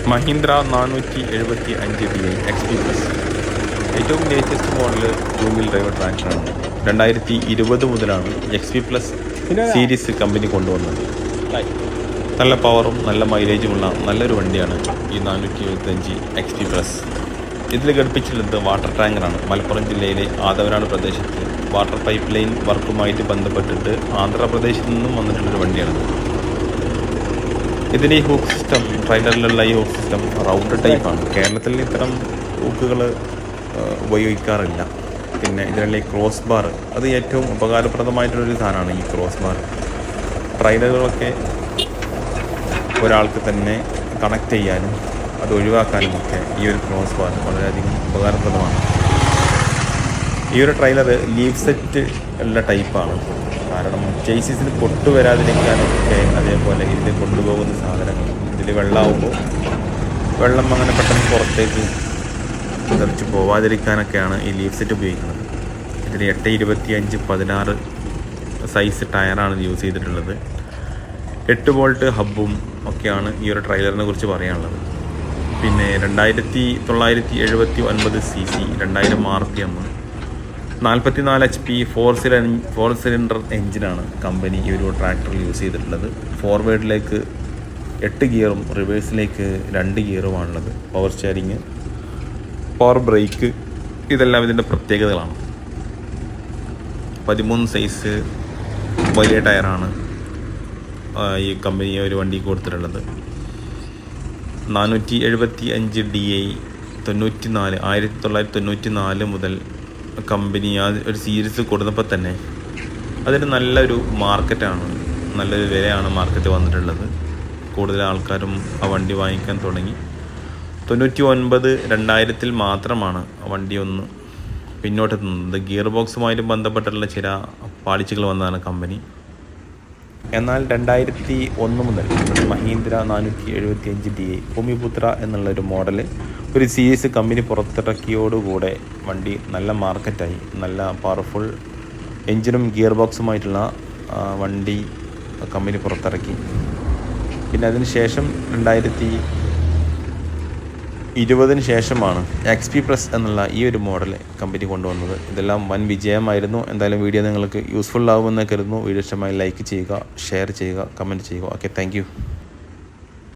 Mahindra 475 DI XP plus ഏറ്റവും latest model 2 wheel drive ട്രാക്ടറാണ്. 2020 മുതലാണ് XP plus series company കൊണ്ടുവന്നത്. നല്ല പവറും നല്ല മൈലേജുമുള്ള നല്ലൊരു വണ്ടിയാണ് ഈ 475 XP പ്ലസ്. ഇതിൽ ഘടിപ്പിച്ചിട്ടുള്ളത് വാട്ടർ ടാങ്കറാണ്. മലപ്പുറം ജില്ലയിലെ ആദവനാട് പ്രദേശത്ത് വാട്ടർ പൈപ്പ് ലൈൻ വർക്കുമായിട്ട് ബന്ധപ്പെട്ടിട്ട് ആന്ധ്രാപ്രദേശിൽ നിന്നും വന്നിട്ടുള്ളൊരു വണ്ടിയാണ്. ഇതിൻ്റെ ഈ ഹൂക്ക് സിസ്റ്റം, ട്രെയിലറിലുള്ള ഈ ഹൂക്ക് സിസ്റ്റം റൗണ്ട് ടൈപ്പാണ്. കേരളത്തിൽ ഇത്തരം ഹൂക്കുകൾ ഉപയോഗിക്കാറില്ല. പിന്നെ ഇതിനുള്ള ഈ ക്രോസ് ബാർ, അത് ഏറ്റവും ഉപകാരപ്രദമായിട്ടുള്ളൊരു സാധനമാണ് ഈ ക്രോസ് ബാർ. ട്രെയിലറുകളൊക്കെ ഒരാൾക്ക് തന്നെ കണക്ട് ചെയ്യാനും അത് ഒഴിവാക്കാനും ഒക്കെ ഈ ഒരു ക്രോസ് ബാർ വളരെയധികം ഉപകാരപ്രദമാണ്. ഈ ഒരു ട്രെയിലർ ലീവ് സെറ്റ് ഉള്ള ടൈപ്പാണ്. കാരണം ചേസിന് പൊട്ട് വരാതിരിക്കാനൊക്കെ, അതേപോലെ ഇതിൽ കൊണ്ടുപോകുന്ന സാധനങ്ങൾ ഇതിൽ വെള്ളമാകുമ്പോൾ വെള്ളം അങ്ങനെ പെട്ടെന്ന് പുറത്തേക്ക് തെറിച്ച് പോവാതിരിക്കാനൊക്കെയാണ് ഈ ലീവ് സെറ്റ് ഉപയോഗിക്കുന്നത്. ഇതിൽ 825/16 സൈസ് ടയറാണ് ഇത് യൂസ് ചെയ്തിട്ടുള്ളത്. 8 വോൾട്ട് ഹബ്ബും ഒക്കെയാണ് ഈ ഒരു ട്രെയിലറിനെ കുറിച്ച് പറയാനുള്ളത്. പിന്നെ 2979 cc, 2000 RPM, 44 HP 4 സിലിണ്ടർ എഞ്ചിനാണ് കമ്പനി ഈ ഒരു ട്രാക്ടറിൽ യൂസ് ചെയ്തിട്ടുള്ളത്. ഫോർവേഡിലേക്ക് 8 ഗിയറും റിവേഴ്സിലേക്ക് 2 ഗിയറുമാണുള്ളത്. പവർ സ്റ്റിയറിങ്, പവർ ബ്രേക്ക്, ഇതെല്ലാം ഇതിൻ്റെ പ്രത്യേകതകളാണ്. 13 സൈസ് വലിയ ടയറാണ് ഈ കമ്പനി ഒരു വണ്ടിക്ക് കൊടുത്തിട്ടുള്ളത്. 475 DI 1994 മുതൽ കമ്പനി ആ ഒരു സീരീസ് കൊടുത്തപ്പോൾ തന്നെ അതിന് നല്ലൊരു മാർക്കറ്റാണ്, നല്ലൊരു വിലയാണ് മാർക്കറ്റ് വന്നിട്ടുള്ളത്. കൂടുതൽ ആൾക്കാരും ആ വണ്ടി വാങ്ങിക്കാൻ തുടങ്ങി. 99-2000 മാത്രമാണ് വണ്ടി ഒന്ന് പിന്നോട്ട് നിന്നത്. ഗിയർ ബോക്സുമായിട്ട് ബന്ധപ്പെട്ടുള്ള ചില പാളിച്ചകൾ വന്നതാണ് കമ്പനി. എന്നാൽ 2001 മുതൽ മഹീന്ദ്ര 475 DI ഭൂമിപുത്ര എന്നുള്ളൊരു മോഡൽ ഒരു സീരീസ് കമ്പനി പുറത്തിറക്കിയോടുകൂടെ വണ്ടി നല്ല മാർക്കറ്റായി. നല്ല പവർഫുൾ എഞ്ചിനും ഗിയർ ബോക്സുമായിട്ടുള്ള വണ്ടി കമ്പനി പുറത്തിറക്കി. പിന്നെ അതിന് ശേഷം 2020 ശേഷമാണ് XP പ്ലസ് എന്നുള്ള ഈ ഒരു മോഡൽ കമ്പനി കൊണ്ടുവന്നത്. ഇതെല്ലാം വൻ വിജയമായിരുന്നു. എന്തായാലും വീഡിയോ നിങ്ങൾക്ക് യൂസ്ഫുൾ ആകുമെന്ന് കരുതുന്നു. വീഡിയോ ഇഷ്ടമായി ലൈക്ക് ചെയ്യുക, ഷെയർ ചെയ്യുക, കമൻറ്റ് ചെയ്യുക. Okay, thank you.